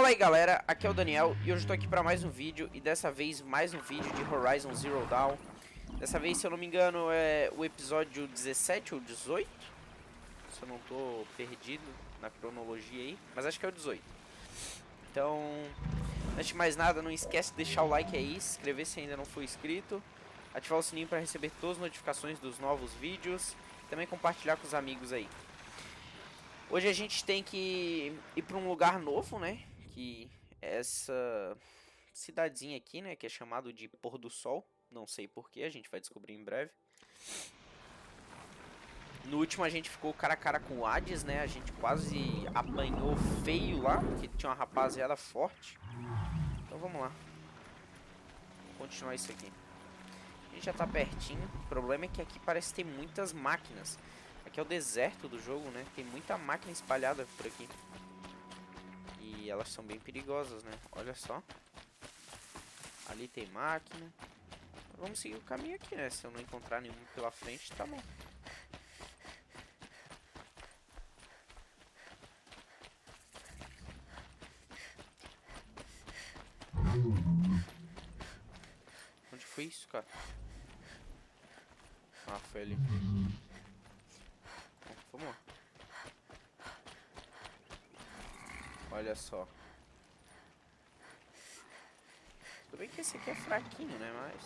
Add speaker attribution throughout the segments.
Speaker 1: Fala aí galera, aqui é o Daniel e hoje eu tô aqui pra mais um vídeo e dessa vez mais um vídeo de Horizon Zero Dawn. Dessa vez, se eu não me engano, é o episódio 17 ou 18, se eu não tô perdido na cronologia aí, mas acho que é o 18. Então, antes de mais nada, não esquece de deixar o like aí, se inscrever se ainda não for inscrito, ativar o sininho para receber todas as notificações dos novos vídeos e também compartilhar com os amigos aí. Hoje a gente tem que ir para um lugar novo, né? Que é essa cidadezinha aqui, né? Que é chamado de Pôr do Sol. Não sei porquê, a gente vai descobrir em breve. No último a gente ficou cara a cara com o Hades, né? A gente quase apanhou feio lá, porque tinha uma rapaziada forte. Então vamos lá. Vou continuar isso aqui. A gente já tá pertinho. O problema é que aqui parece ter muitas máquinas. Aqui é o deserto do jogo, né? Tem muita máquina espalhada por aqui. E elas são bem perigosas, né? Olha só. Ali tem máquina. Vamos seguir o caminho aqui, né? Se eu não encontrar nenhum pela frente, tá bom. Onde foi isso, cara? Ah, foi ali. Bom, vamos lá. Olha só. Tudo bem que esse aqui é fraquinho, né? Mas...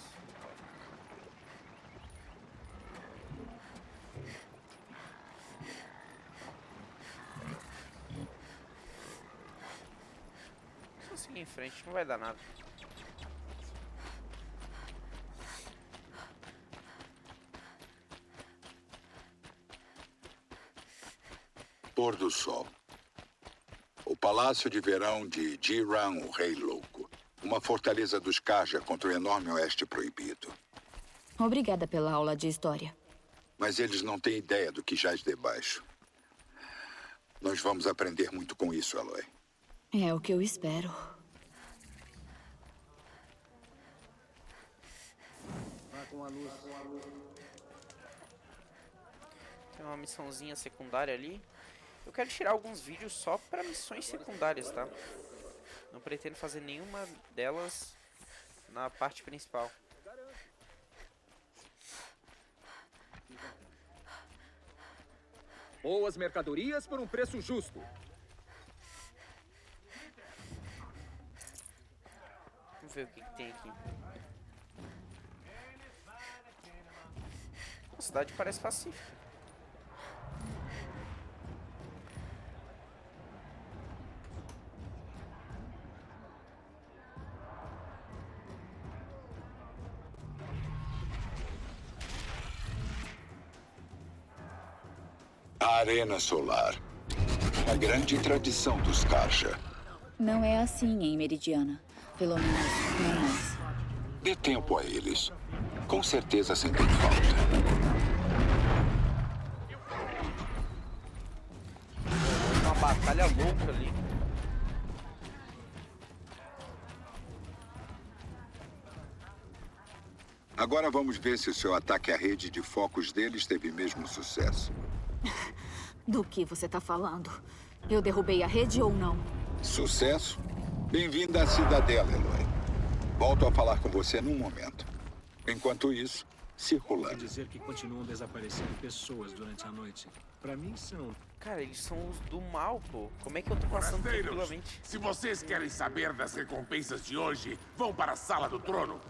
Speaker 1: só seguir em frente, não vai dar nada.
Speaker 2: Pôr do Sol. O Palácio de Verão de Jiran, o Rei Louco. Uma fortaleza dos Karja contra o enorme Oeste Proibido.
Speaker 3: Obrigada pela aula de história.
Speaker 2: Mas eles não têm ideia do que jaz debaixo. Nós vamos aprender muito com isso, Aloy.
Speaker 3: É o que eu espero.
Speaker 1: Tem uma missãozinha secundária ali. Eu quero tirar alguns vídeos só para missões secundárias, tá? Não pretendo fazer nenhuma delas na parte principal.
Speaker 4: Boas mercadorias por um preço justo.
Speaker 1: Vamos ver o que tem aqui. A cidade parece pacífica.
Speaker 2: A Arena Solar. A grande tradição dos Karja.
Speaker 3: Não é assim em Meridiana. Pelo menos, não mais.
Speaker 2: Dê tempo a eles. Com certeza sentem falta.
Speaker 1: Uma batalha louca ali.
Speaker 2: Agora vamos ver se o seu ataque à rede de focos deles teve mesmo sucesso.
Speaker 3: Do que você tá falando? Eu derrubei a rede ou não?
Speaker 2: Sucesso? Bem-vinda à Cidadela, Eloy. Volto a falar com você num momento. Enquanto isso, circulando.
Speaker 5: Quer dizer que continuam desaparecendo pessoas durante a noite. Pra mim são...
Speaker 1: Cara, eles são os do mal, pô. Como é que eu tô passando
Speaker 6: Forasteiros,
Speaker 1: tranquilamente?
Speaker 6: se vocês querem saber das recompensas de hoje, vão para a Sala do Trono.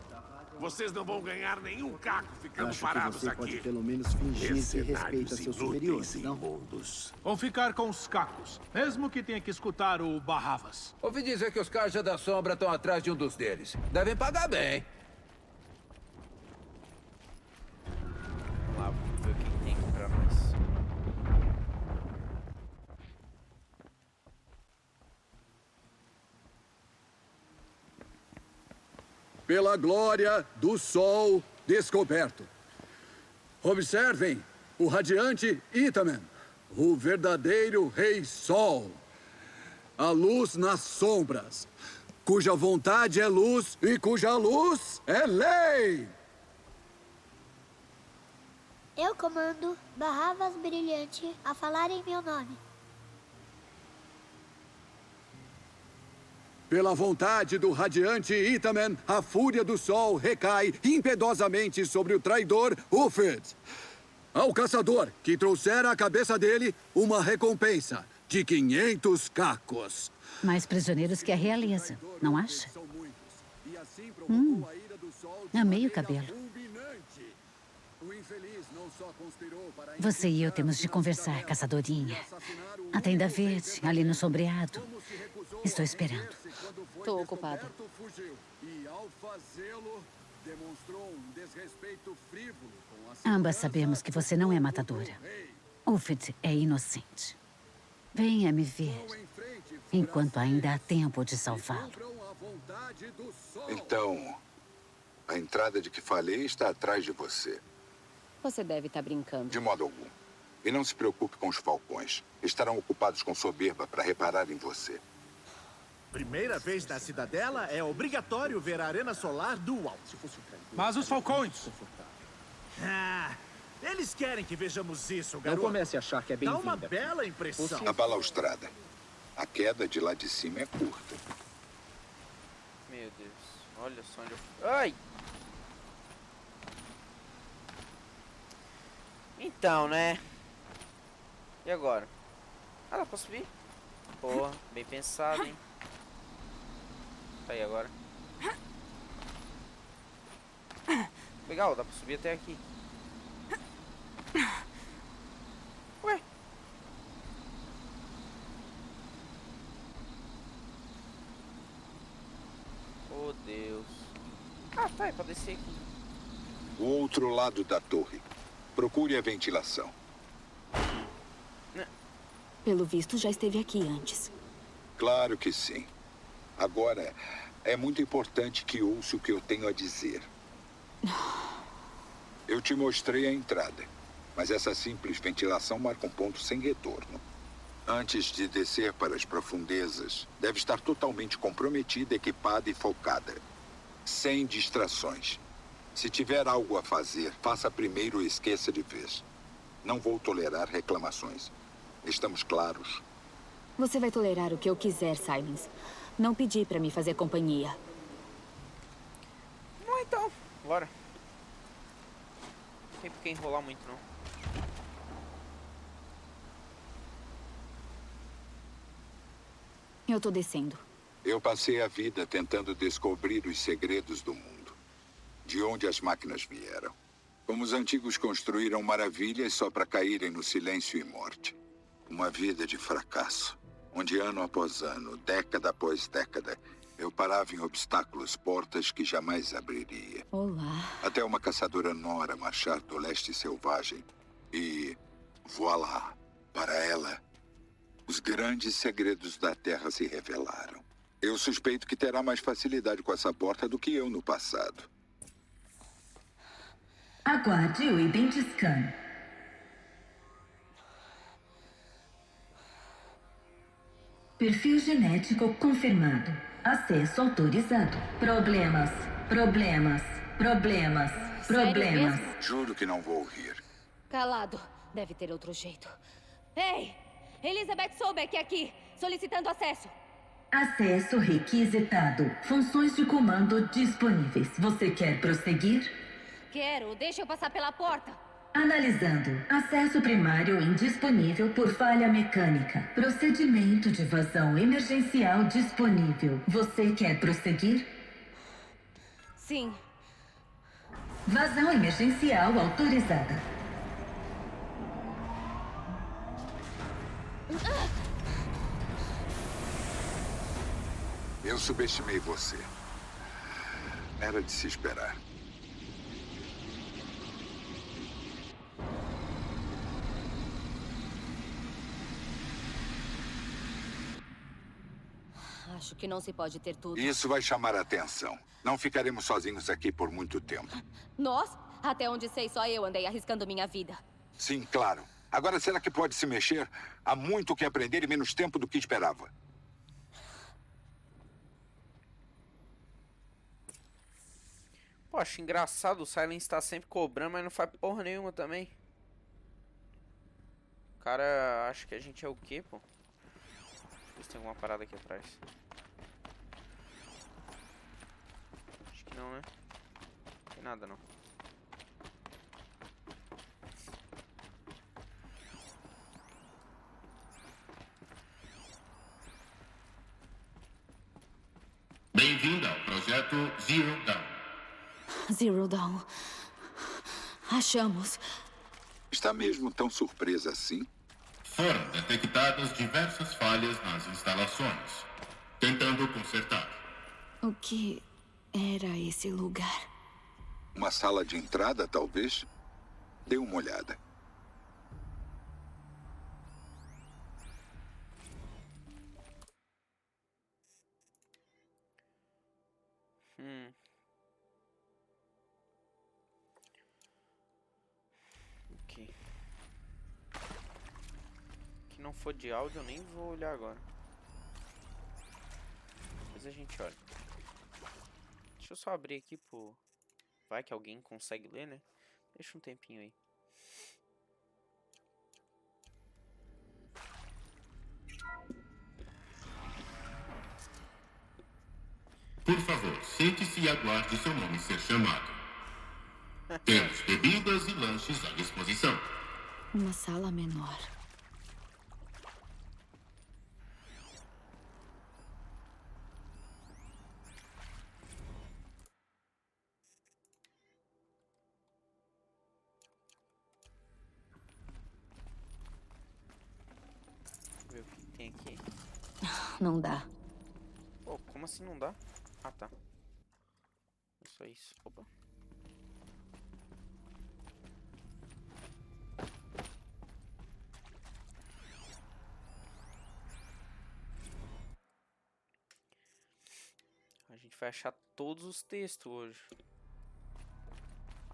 Speaker 6: Vocês não vão ganhar nenhum caco ficando
Speaker 7: Acho que
Speaker 6: parados
Speaker 7: você
Speaker 6: aqui.
Speaker 7: pode pelo menos fingir que respeita
Speaker 6: Mercenários
Speaker 7: seus
Speaker 6: inúteis
Speaker 7: superiores,
Speaker 6: e
Speaker 7: não?
Speaker 6: imundos.
Speaker 5: Vão ficar com os cacos, mesmo que tenha que escutar o Barravas.
Speaker 4: Ouvi dizer que os Karja da Sombra estão atrás de um dos deles. Devem pagar bem.
Speaker 1: Vamos lá, vamos ver o que tem aqui pra nós.
Speaker 8: Pela glória do sol descoberto. Observem o radiante Itamen, o verdadeiro Rei Sol. A luz nas sombras, cuja vontade é luz e cuja luz é lei.
Speaker 9: Eu comando Barravas Brilhante a falar em meu nome.
Speaker 8: Pela vontade do radiante Itamen, a fúria do sol recai impiedosamente sobre o traidor Ufid. Ao caçador que trouxer à cabeça dele uma recompensa de 500 cacos.
Speaker 10: Mais prisioneiros que a realeza, não acha? Amei o cabelo. Você e eu temos de conversar, caçadorinha. A tenda verde, ali no sombreado. Estou esperando.
Speaker 3: Tô ocupada.
Speaker 10: Ambas sabemos que você não é matadora. Ufid é inocente. Venha me ver, enquanto ainda há tempo de salvá-lo.
Speaker 2: Então, a entrada de que falei está atrás de você.
Speaker 3: Você deve estar brincando.
Speaker 2: De modo algum. E não se preocupe com os falcões. Estarão ocupados com soberba para reparar em você.
Speaker 11: Primeira vez na Cidadela, é obrigatório ver a arena solar do alto.
Speaker 12: Mas os falcões?
Speaker 11: Ah, eles querem que vejamos isso, garoto.
Speaker 7: Não comece a achar que é bem-vinda.
Speaker 11: Dá uma bela impressão.
Speaker 2: A balaustrada. A queda de lá de cima é curta.
Speaker 1: Meu Deus. Olha só onde eu... Ai! Então, né? E agora? Ah, dá pra subir? Porra, bem pensado, hein? Tá aí agora. Legal, dá pra subir até aqui. Ué? Oh, Deus. Ah, tá, é pra descer aqui.
Speaker 2: O outro lado da torre. Procure a ventilação.
Speaker 3: Pelo visto, já esteve aqui antes.
Speaker 2: Claro que sim. Agora, é muito importante que ouça o que eu tenho a dizer. Eu te mostrei a entrada, mas essa simples ventilação marca um ponto sem retorno. Antes de descer para as profundezas, deve estar totalmente comprometida, equipada e focada. Sem distrações. Se tiver algo a fazer, faça primeiro e esqueça de vez. Não vou tolerar reclamações. Estamos claros?
Speaker 3: Você vai tolerar o que eu quiser, Silence. Não pedi pra me fazer companhia.
Speaker 1: Bom, então. Bora. Não tem por que enrolar muito, não.
Speaker 3: Eu tô descendo.
Speaker 2: Eu passei a vida tentando descobrir os segredos do mundo. De onde as máquinas vieram. Como os antigos construíram maravilhas só para caírem no silêncio e morte. Uma vida de fracasso. Onde ano após ano, década após década, eu parava em obstáculos, portas que jamais abriria.
Speaker 3: Olá.
Speaker 2: Até uma caçadora nora marchar do leste selvagem. E, voilá, para ela, os grandes segredos da Terra se revelaram. Eu suspeito que terá mais facilidade com essa porta do que eu no passado.
Speaker 13: Aguarde o Identiscan. Perfil genético confirmado. Acesso autorizado. Problemas.
Speaker 2: Juro que não vou rir.
Speaker 14: Calado. Deve ter outro jeito. Ei! Elizabeth Sobeck aqui, solicitando acesso.
Speaker 13: Acesso requisitado. Funções de comando disponíveis. Você quer prosseguir?
Speaker 14: Quero. Deixa eu passar pela porta.
Speaker 13: Analisando. Acesso primário indisponível por falha mecânica. Procedimento de vazão emergencial disponível. Você quer prosseguir?
Speaker 14: Sim.
Speaker 13: Vazão emergencial autorizada.
Speaker 2: Eu subestimei você. Era de se esperar.
Speaker 14: Acho que não se pode ter tudo.
Speaker 2: Isso vai chamar a atenção. Não ficaremos sozinhos aqui por muito tempo.
Speaker 14: Nós? Até onde sei, só eu andei arriscando minha vida.
Speaker 2: Sim, claro. Agora, será que pode se mexer? Há muito o que aprender e menos tempo do que esperava.
Speaker 1: Pô, acho engraçado o Silence tá sempre cobrando, mas não faz porra nenhuma também. O cara acha que a gente é o quê, pô? Deixa eu ver se tem alguma parada aqui atrás. Não, né? Não tem nada, não.
Speaker 15: Bem-vindo ao projeto Zero Dawn.
Speaker 3: Zero Dawn. Achamos.
Speaker 2: Está mesmo tão surpresa assim?
Speaker 15: Foram detectadas diversas falhas nas instalações. Tentando consertar.
Speaker 3: O que era esse lugar?
Speaker 2: Uma sala de entrada, talvez? Dê uma olhada.
Speaker 1: Ok. Se não for de áudio, eu nem vou olhar agora. Depois a gente olha. Deixa eu só abrir aqui pro... Vai que alguém consegue ler, né? Deixa um tempinho aí.
Speaker 15: Por favor, sente-se e aguarde seu nome ser chamado. Temos bebidas e lanches à disposição.
Speaker 3: Uma sala menor.
Speaker 1: Ver o que tem aqui.
Speaker 3: Não dá.
Speaker 1: Pô, como assim não dá? Ah, tá. É só isso. Opa. A gente vai achar todos os textos hoje.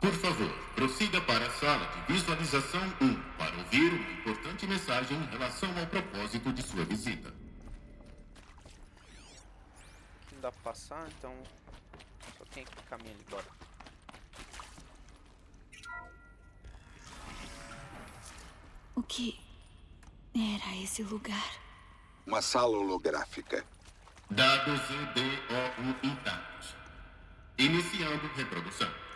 Speaker 15: Por favor, prossiga para a sala de visualização 1 para ouvir uma importante mensagem em relação ao propósito de sua visita.
Speaker 1: Aqui não dá pra passar, então só tem aqui o caminho ali, bora.
Speaker 3: O que era esse lugar?
Speaker 2: Uma sala holográfica.
Speaker 15: Dados EDOU intactos. Iniciando reprodução.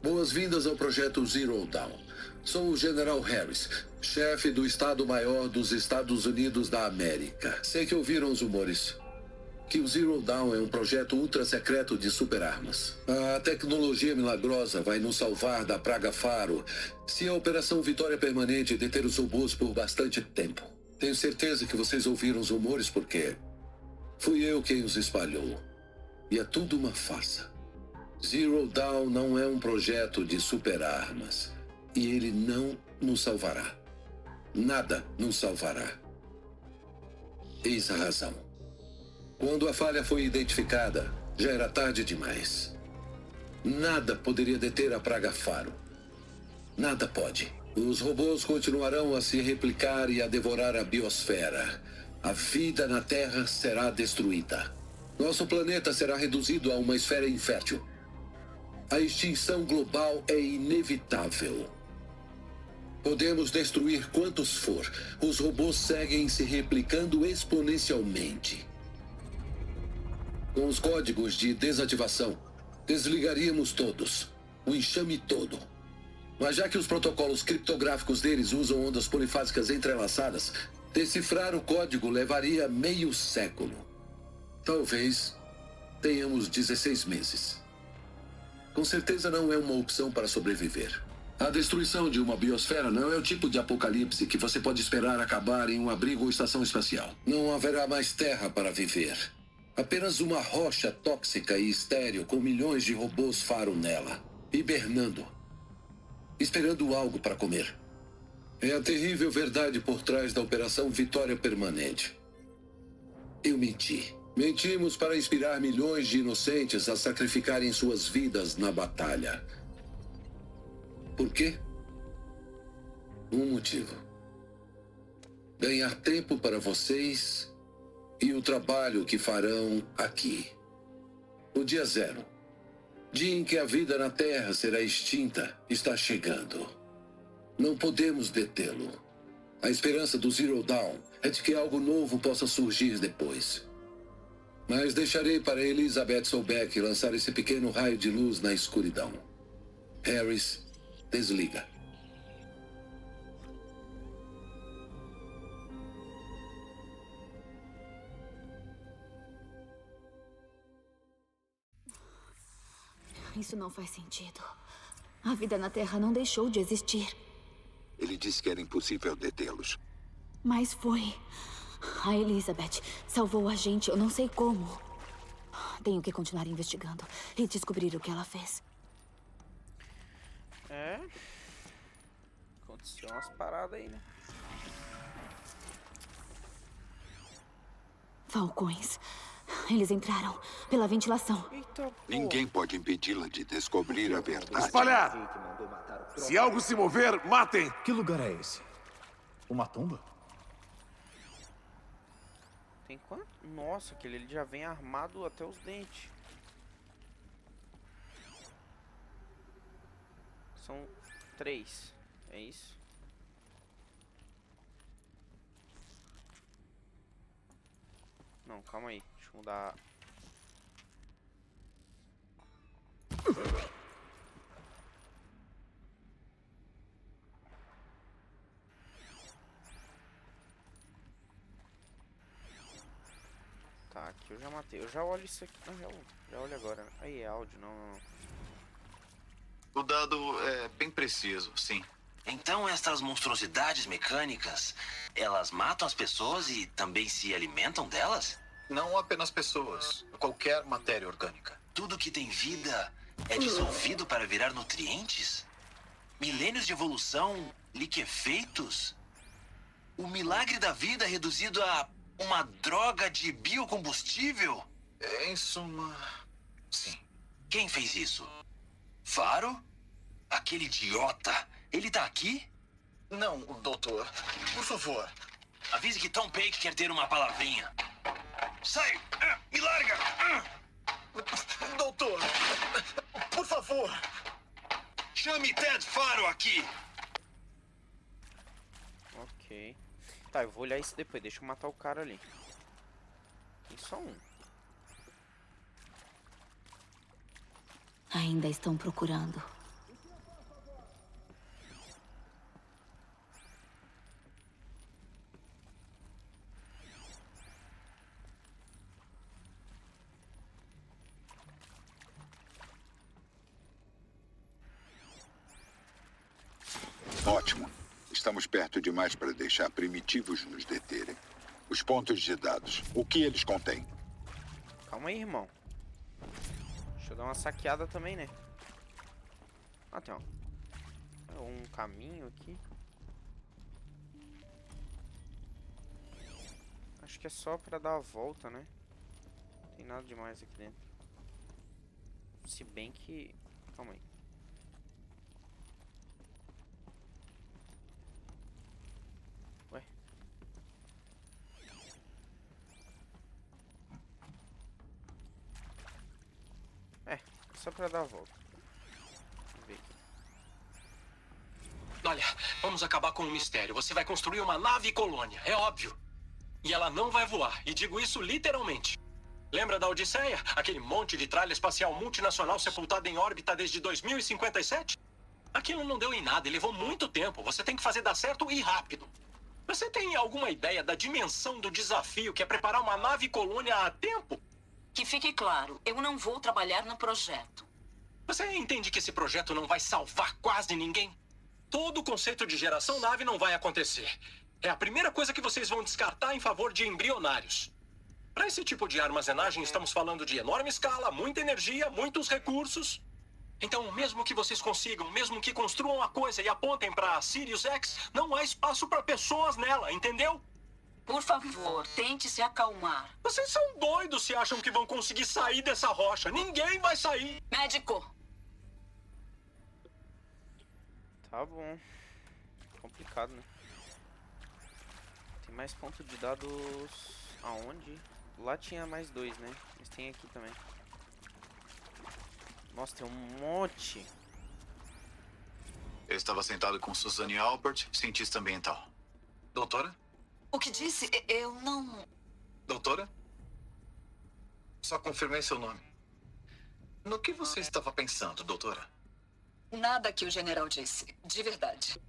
Speaker 16: Boas-vindas ao projeto Zero Dawn. Sou o General Harris, chefe do Estado-Maior dos Estados Unidos da América. Sei que ouviram os rumores que o Zero Dawn é um projeto ultra-secreto de superarmas. A tecnologia milagrosa vai nos salvar da Praga Faro se a Operação Vitória Permanente deter os robôs por bastante tempo. Tenho certeza que vocês ouviram os rumores porque fui eu quem os espalhou. E é tudo uma farsa. Zero Dawn não é um projeto de superarmas. E ele não nos salvará. Nada nos salvará. Eis a razão. Quando a falha foi identificada, já era tarde demais. Nada poderia deter a Praga Faro. Nada pode. Os robôs continuarão a se replicar e a devorar a biosfera. A vida na Terra será destruída. Nosso planeta será reduzido a uma esfera infértil. A extinção global é inevitável. Podemos destruir quantos for. Os robôs seguem se replicando exponencialmente. Com os códigos de desativação, desligaríamos todos. O enxame todo. Mas já que os protocolos criptográficos deles usam ondas polifásicas entrelaçadas, decifrar o código levaria meio século. Talvez tenhamos 16 meses. Com certeza não é uma opção para sobreviver. A destruição de uma biosfera não é o tipo de apocalipse que você pode esperar acabar em um abrigo ou estação espacial. Não haverá mais terra para viver. Apenas uma rocha tóxica e estéril com milhões de robôs faro nela, hibernando, esperando algo para comer. É a terrível verdade por trás da Operação Vitória Permanente. Eu menti. Mentimos para inspirar milhões de inocentes a sacrificarem suas vidas na batalha. Por quê? Um motivo. Ganhar tempo para vocês e o trabalho que farão aqui. O dia zero. Dia em que a vida na Terra será extinta, está chegando. Não podemos detê-lo. A esperança do Zero Dawn é de que algo novo possa surgir depois. Mas deixarei para Elizabeth Sobeck lançar esse pequeno raio de luz na escuridão. Harris, desliga.
Speaker 3: Isso não faz sentido. A vida na Terra não deixou de existir.
Speaker 2: Ele disse que era impossível detê-los.
Speaker 3: Mas foi. A Elizabeth salvou a gente, eu não sei como. Tenho que continuar investigando e descobrir o que ela fez.
Speaker 1: É. Aconteceu umas paradas aí, né?
Speaker 3: Falcões. Eles entraram pela ventilação.
Speaker 2: Ninguém pode impedi-la de descobrir a verdade.
Speaker 6: Espalhar! Se algo se mover, matem!
Speaker 11: Que lugar é esse? Uma tumba?
Speaker 1: Tem quanto? Nossa, aquele ele já vem armado até os dentes. São 3. É isso? Não, calma aí. Deixa eu mudar. Tá, aqui eu já matei. Eu já olho isso aqui. Não, já olho agora. Aí é áudio, não.
Speaker 17: O dado é bem preciso, sim.
Speaker 18: Então estas monstruosidades mecânicas, elas matam as pessoas e também se alimentam delas?
Speaker 17: Não apenas pessoas, qualquer matéria orgânica.
Speaker 18: Tudo que tem vida é dissolvido para virar nutrientes? Milênios de evolução liquefeitos? O milagre da vida reduzido a uma droga de biocombustível?
Speaker 17: Em suma, sim.
Speaker 18: Quem fez isso? Faro? Aquele idiota. Ele tá aqui?
Speaker 17: Não, doutor. Por favor.
Speaker 18: Avise que Tom Paige quer ter uma palavrinha. Sai! Me larga!
Speaker 17: Doutor, por favor.
Speaker 18: Chame Ted Faro aqui.
Speaker 1: Ok. Tá, eu vou olhar isso depois. Deixa eu matar o cara ali. Tem só um.
Speaker 3: Ainda estão procurando.
Speaker 2: Ótimo. Estamos perto demais para deixar primitivos nos deterem. Os pontos de dados. O que eles contêm?
Speaker 1: Calma aí, irmão. Deixa eu dar uma saqueada também, né? Ah, tem um caminho aqui. Acho que é só pra dar a volta, né? Não tem nada demais aqui dentro. Se bem que... Calma aí. Ué. É só pra dar a volta. Vamos ver aqui.
Speaker 19: Olha, vamos acabar com o mistério. Você vai construir uma nave colônia, é óbvio. E ela não vai voar, e digo isso literalmente. Lembra da Odisseia? Aquele monte de tralha espacial multinacional sepultada em órbita desde 2057? Aquilo não deu em nada e levou muito tempo. Você tem que fazer dar certo e rápido. Você tem alguma ideia da dimensão do desafio que é preparar uma nave colônia a tempo?
Speaker 20: Que fique claro, eu não vou trabalhar no projeto.
Speaker 19: Você entende que esse projeto não vai salvar quase ninguém? Todo o conceito de geração nave não vai acontecer. É a primeira coisa que vocês vão descartar em favor de embrionários. Para esse tipo de armazenagem, estamos falando de enorme escala, muita energia, muitos recursos. Então, mesmo que vocês consigam, mesmo que construam a coisa e apontem para Sirius X, não há espaço para pessoas nela, entendeu?
Speaker 20: Por favor, tente se acalmar.
Speaker 19: Vocês são doidos se acham que vão conseguir sair dessa rocha. Ninguém vai sair.
Speaker 20: Médico!
Speaker 1: Tá bom. Complicado, né? Tem mais ponto de dados... Aonde? Lá tinha mais 2, né? Mas tem aqui também. Nossa, tem um monte.
Speaker 17: Eu estava sentado com Suzanne Albert, cientista ambiental. Doutora?
Speaker 20: O que disse? Eu não...
Speaker 17: Doutora?
Speaker 18: Só confirmei seu nome. No que você estava pensando, doutora?
Speaker 20: Nada que o general disse, de verdade.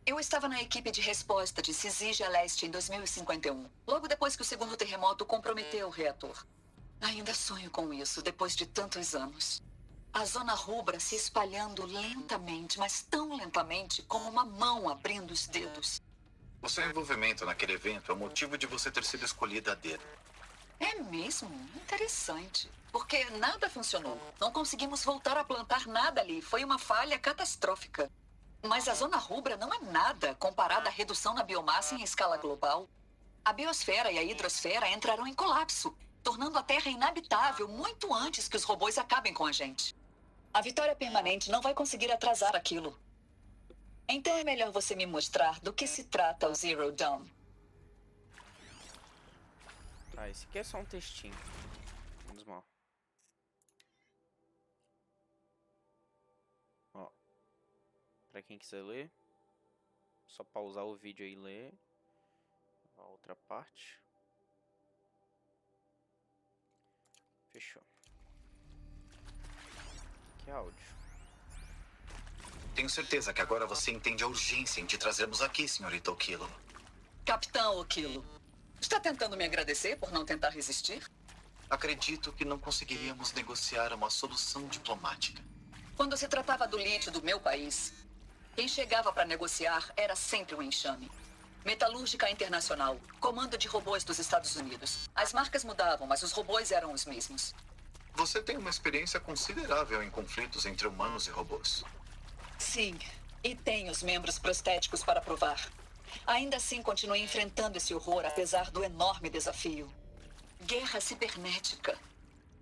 Speaker 20: Eu estava na equipe de resposta de Sizígia Leste em 2051, logo depois que o segundo terremoto comprometeu o reator. Ainda sonho com isso, depois de tantos anos. A zona rubra se espalhando lentamente, mas tão lentamente como uma mão abrindo os dedos.
Speaker 18: O seu envolvimento naquele evento é o motivo de você ter sido escolhida a dedo.
Speaker 20: É mesmo? Interessante. Porque nada funcionou. Não conseguimos voltar a plantar nada ali. Foi uma falha catastrófica. Mas a zona rubra não é nada comparada à redução na biomassa em escala global. A biosfera e a hidrosfera entrarão em colapso, tornando a Terra inabitável muito antes que os robôs acabem com a gente. A vitória permanente não vai conseguir atrasar aquilo. Então é melhor você me mostrar do que se trata o Zero Dawn.
Speaker 1: Tá, esse aqui é só um textinho. Menos mal. Ó. Pra quem quiser ler, só pausar o vídeo aí e ler a outra parte. Fechou. Que áudio.
Speaker 18: Tenho certeza que agora você entende a urgência em te trazermos aqui, senhorita Okilo.
Speaker 20: Capitão Okilo, está tentando me agradecer por não tentar resistir?
Speaker 18: Acredito que não conseguiríamos negociar uma solução diplomática.
Speaker 20: Quando se tratava do lítio do meu país, quem chegava para negociar era sempre um enxame. Metalúrgica Internacional, comando de robôs dos Estados Unidos. As marcas mudavam, mas os robôs eram os mesmos.
Speaker 18: Você tem uma experiência considerável em conflitos entre humanos e robôs.
Speaker 20: Sim, e tem os membros prostéticos para provar. Ainda assim, continuei enfrentando esse horror, apesar do enorme desafio. Guerra cibernética.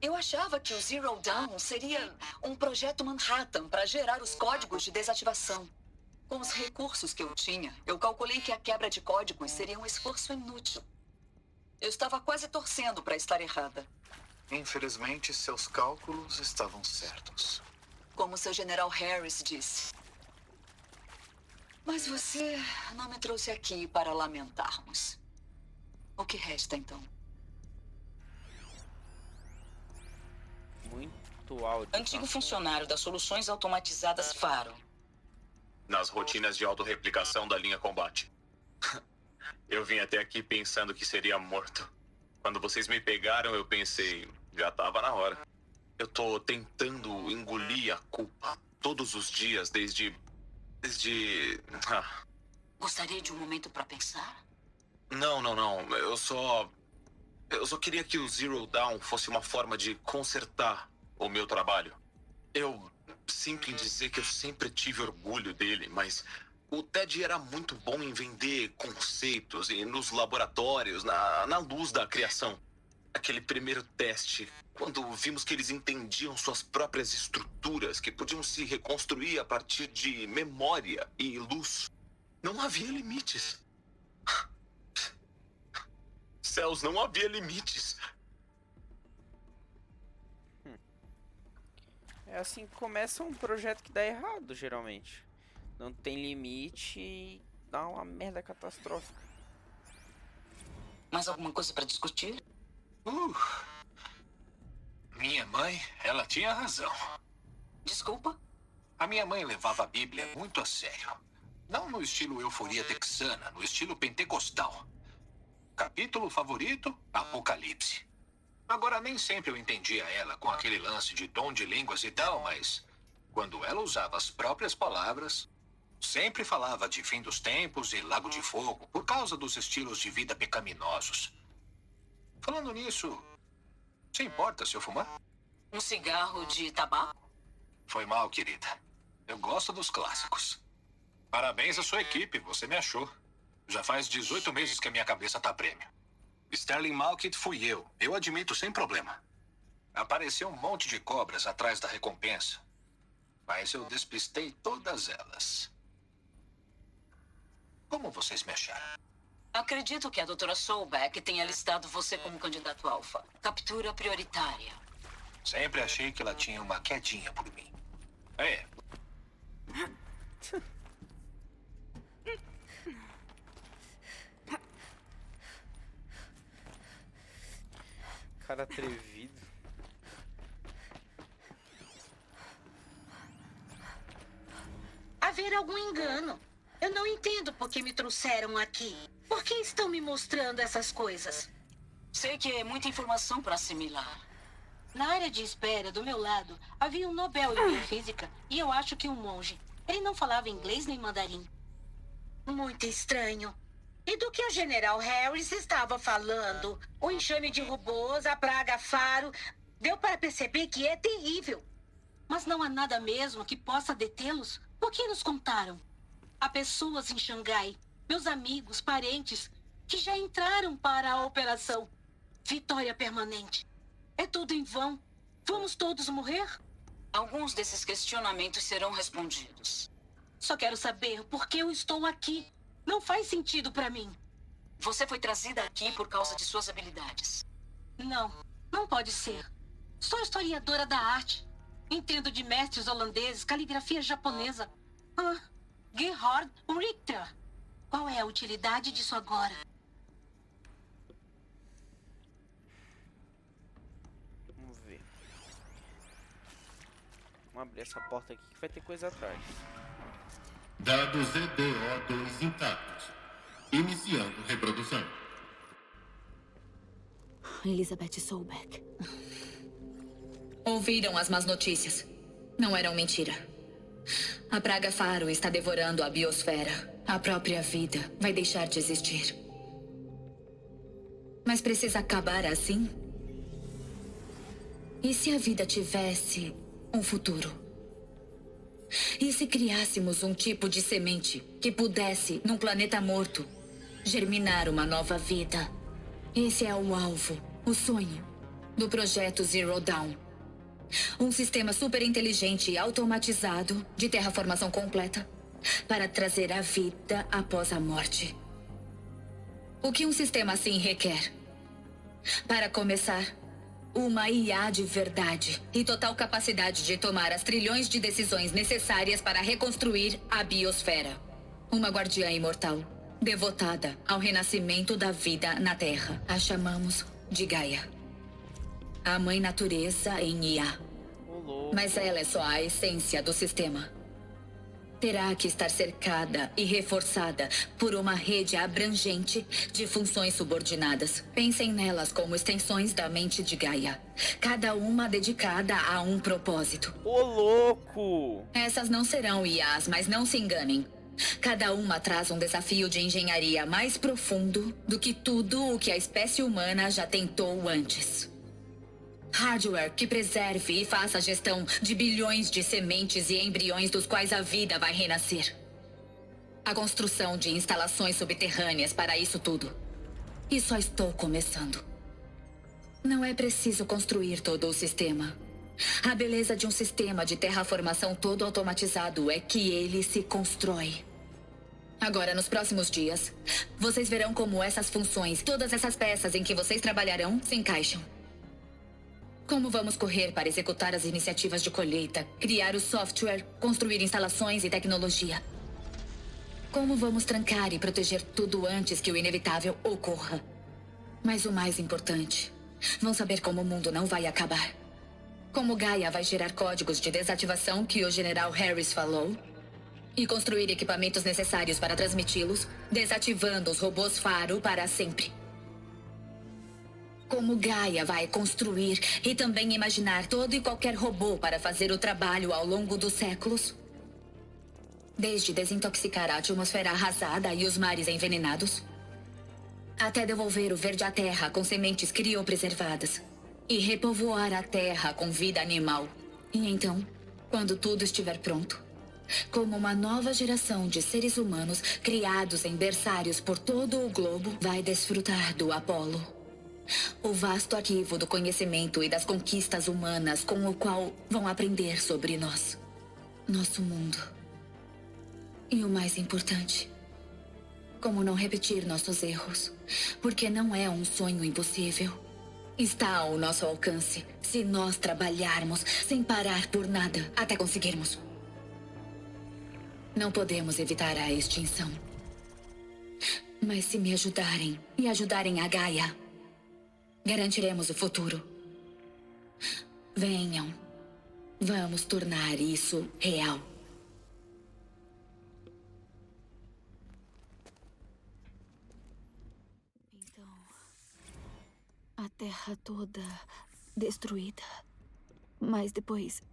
Speaker 20: Eu achava que o Zero Dawn seria um projeto Manhattan para gerar os códigos de desativação. Com os recursos que eu tinha, eu calculei que a quebra de códigos seria um esforço inútil. Eu estava quase torcendo para estar errada.
Speaker 18: Infelizmente, seus cálculos estavam certos.
Speaker 20: Como seu general Harris disse. Mas você não me trouxe aqui para lamentarmos. O que resta, então?
Speaker 1: Muito áudio.
Speaker 20: Antigo funcionário das soluções automatizadas Faro.
Speaker 21: Nas rotinas de autorreplicação da linha combate. Eu vim até aqui pensando que seria morto. Quando vocês me pegaram, eu pensei, já tava na hora. Eu tô tentando engolir a culpa todos os dias desde...
Speaker 20: Gostaria de um momento para pensar?
Speaker 21: Não. Eu só queria que o Zero Dawn fosse uma forma de consertar o meu trabalho. Eu sinto em dizer que eu sempre tive orgulho dele, mas o Ted era muito bom em vender conceitos e nos laboratórios, na luz da criação. Aquele primeiro teste, quando vimos que eles entendiam suas próprias estruturas, que podiam se reconstruir a partir de memória e luz. Não havia limites. Céus, não havia limites.
Speaker 1: É assim que começa um projeto que dá errado, geralmente. Não tem limite e dá uma merda catastrófica.
Speaker 20: Mais alguma coisa para discutir?
Speaker 18: Minha mãe, ela tinha razão.
Speaker 20: Desculpa?
Speaker 18: A minha mãe levava a Bíblia muito a sério. Não no estilo euforia texana, no estilo pentecostal. Capítulo favorito, Apocalipse. Agora, nem sempre eu entendia ela com aquele lance de dom de línguas e tal, mas quando ela usava as próprias palavras, sempre falava de fim dos tempos e lago de fogo por causa dos estilos de vida pecaminosos. Falando nisso, você importa se eu fumar?
Speaker 20: Um cigarro de tabaco?
Speaker 18: Foi mal, querida. Eu gosto dos clássicos. Parabéns à sua equipe, você me achou. Já faz 18 meses que a minha cabeça tá a prêmio. Sterling Malkit fui eu. Eu admito sem problema. Apareceu um monte de cobras atrás da recompensa. Mas eu despistei todas elas. Como vocês me acharam?
Speaker 20: Acredito que a doutora Soulbeck tenha listado você como candidato alfa. Captura prioritária.
Speaker 18: Sempre achei que ela tinha uma quedinha por mim. É.
Speaker 1: Cara atrevido.
Speaker 5: algum engano. Eu não entendo por que me trouxeram aqui. Por que estão me mostrando essas coisas?
Speaker 20: Sei que é muita informação para assimilar.
Speaker 5: Na área de espera, do meu lado, havia um Nobel em Biofísica e eu acho que um monge. Ele não falava inglês nem mandarim. Muito estranho. E do que o General Harris estava falando? O enxame de robôs, a praga faro... Deu para perceber que é terrível. Mas não há nada mesmo que possa detê-los? O que nos contaram? Há pessoas em Xangai, meus amigos, parentes, que já entraram para a operação. Vitória permanente. É tudo em vão. Vamos todos morrer?
Speaker 20: Alguns desses questionamentos serão respondidos.
Speaker 5: Só quero saber por que eu estou aqui. Não faz sentido para mim.
Speaker 20: Você foi trazida aqui por causa de suas habilidades.
Speaker 5: Não, não pode ser. Sou historiadora da arte. Entendo de mestres holandeses, caligrafia japonesa. Gerhard Richter. Qual é a utilidade disso agora?
Speaker 1: Vamos ver. Vamos abrir essa porta aqui que vai ter coisa atrás.
Speaker 15: Dados EDO2 intactos. Iniciando reprodução.
Speaker 3: Elizabeth Sobeck.
Speaker 22: Ouviram as más notícias. Não eram mentira. A praga faro está devorando a biosfera. A própria vida vai deixar de existir. Mas precisa acabar assim? E se a vida tivesse um futuro? E se criássemos um tipo de semente que pudesse, num planeta morto, germinar uma nova vida? Esse é o alvo, o sonho do projeto Zero Dawn. Um sistema superinteligente e automatizado de terraformação completa para trazer a vida após a morte. O que um sistema assim requer? Para começar, uma IA de verdade e total capacidade de tomar as trilhões de decisões necessárias para reconstruir a biosfera. Uma guardiã imortal, devotada ao renascimento da vida na Terra. A chamamos de Gaia. A mãe natureza em IA. Mas ela é só a essência do sistema. Terá que estar cercada e reforçada por uma rede abrangente de funções subordinadas. Pensem nelas como extensões da mente de Gaia. Cada uma dedicada a um propósito.
Speaker 1: Ô, louco!
Speaker 22: Essas não serão IAs, mas não se enganem. Cada uma traz um desafio de engenharia mais profundo do que tudo o que a espécie humana já tentou antes. Hardware que preserve e faça a gestão de bilhões de sementes e embriões dos quais a vida vai renascer. A construção de instalações subterrâneas para isso tudo. E só estou começando. Não é preciso construir todo o sistema. A beleza de um sistema de terraformação todo automatizado é que ele se constrói. Agora, nos próximos dias, vocês verão como essas funções, todas essas peças em que vocês trabalharão, se encaixam. Como vamos correr para executar as iniciativas de colheita, criar o software, construir instalações e tecnologia? Como vamos trancar e proteger tudo antes que o inevitável ocorra? Mas o mais importante, vão saber como o mundo não vai acabar. Como Gaia vai gerar códigos de desativação que o General Harris falou e construir equipamentos necessários para transmiti-los, desativando os robôs faro para sempre. Como Gaia vai construir e também imaginar todo e qualquer robô para fazer o trabalho ao longo dos séculos. Desde desintoxicar a atmosfera arrasada e os mares envenenados, até devolver o verde à terra com sementes criopreservadas e repovoar a terra com vida animal. E então, quando tudo estiver pronto, como uma nova geração de seres humanos criados em berçários por todo o globo vai desfrutar do Apolo. O vasto arquivo do conhecimento e das conquistas humanas com o qual vão aprender sobre nós, nosso mundo. E o mais importante, como não repetir nossos erros, porque não é um sonho impossível. Está ao nosso alcance se nós trabalharmos sem parar por nada até conseguirmos. Não podemos evitar a extinção. Mas se me ajudarem e ajudarem a Gaia, garantiremos o futuro. Venham. Vamos tornar isso real.
Speaker 3: Terra toda destruída, mas depois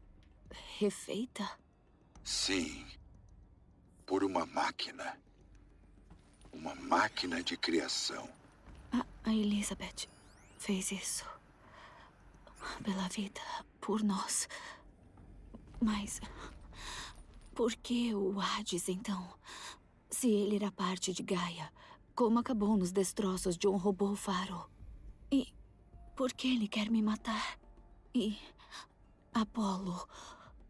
Speaker 3: refeita?
Speaker 2: Sim. Por uma máquina. Uma máquina de criação.
Speaker 3: A Elizabeth fez isso. Pela vida, por nós. Mas por que o Hades, então? Se ele era parte de Gaia, como acabou nos destroços de um robô faro? E por que ele quer me matar? E Apolo,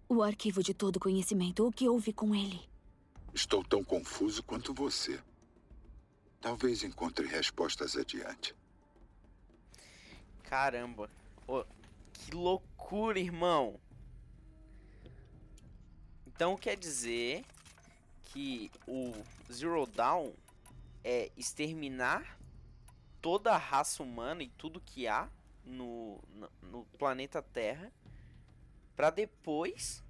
Speaker 3: o arquivo de todo conhecimento, o que houve com ele?
Speaker 2: Estou tão confuso quanto você. Talvez encontre respostas adiante.
Speaker 1: Caramba. Oh, que loucura, irmão. Então quer dizer que o Zero Dawn é exterminar toda a raça humana e tudo que há no planeta Terra, para depois